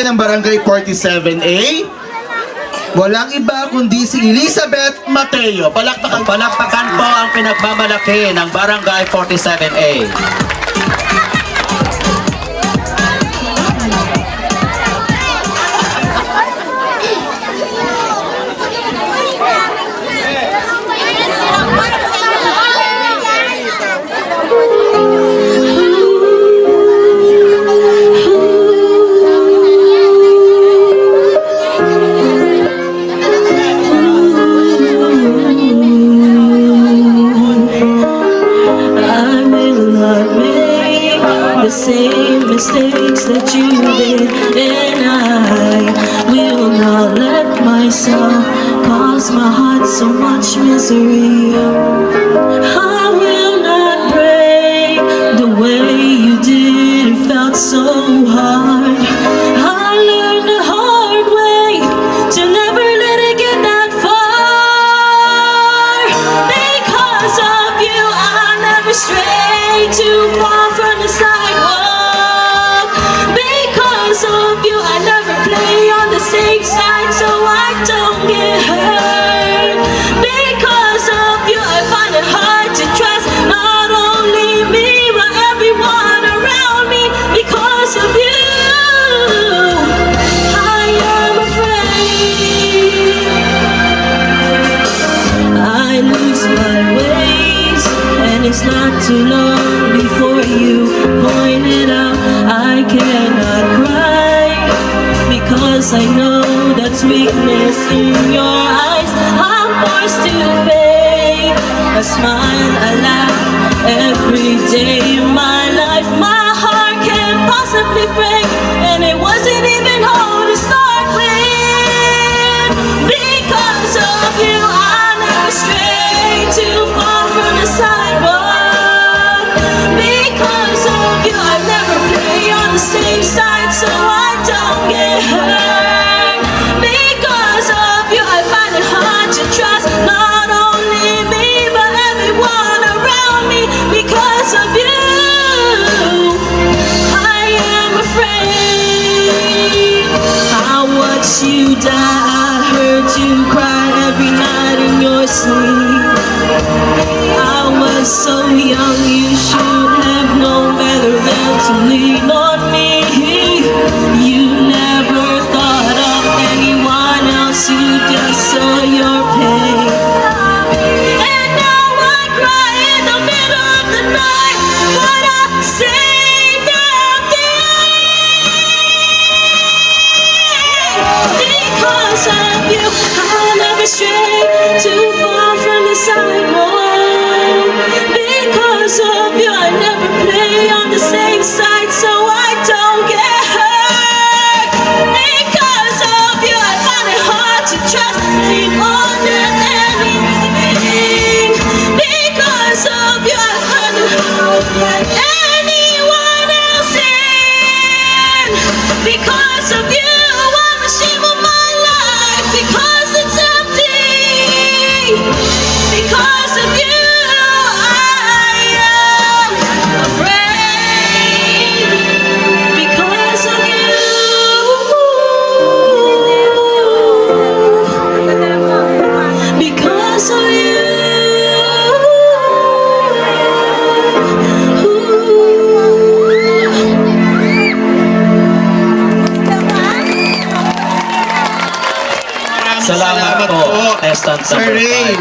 ng Barangay 47A. Walang iba kundi si Elizabeth Mateo. Palakpakan. Palakpakan po ang pinagmamalaki ng Barangay 47A. The same mistakes that you did, and I will not let myself cause my heart so much misery. I will not break the way you did, it felt so hard. I learned the hard way to never let it get that far. Because of you, I never stray too far from the sidewalk. Because of you, I never play on the safe side so I don't get hurt. Because of you, I find it hard to trust not only me but everyone around me. Because of you, I am afraid I lose my ways, and it's not too long before you point it out. I cannot cry because I know that's weakness in your eyes. I'm forced to fake a smile, a laugh every day in my life. My heart can't possibly break, and it wasn't even whole to start with. Because of you, I never stray too far from the sidewalk. Because of you, I never play on the same side so I don't get hurt. Because of you, I find it hard to trust not only me but everyone around me. Because of you, I am afraid. I watched you die, I heard you cry every night in your sleep. I was so young, you should have known better than to lean on me. You never thought of anyone else, you just saw your pain. And now I cry in the middle of the night, but I say nothing. Because of you, I'll never stray too far from the sidewalk. Because of you, I never play on the same side so I don't get hurt. Because of you, I find it hard to trust more than anything. Because of you, I find it hard to let anyone else in. Because of you, I'm ashamed of my life because it's empty. Because of you, I am afraid. Because of you, because of you. Salamat po, Testan Sir Ray.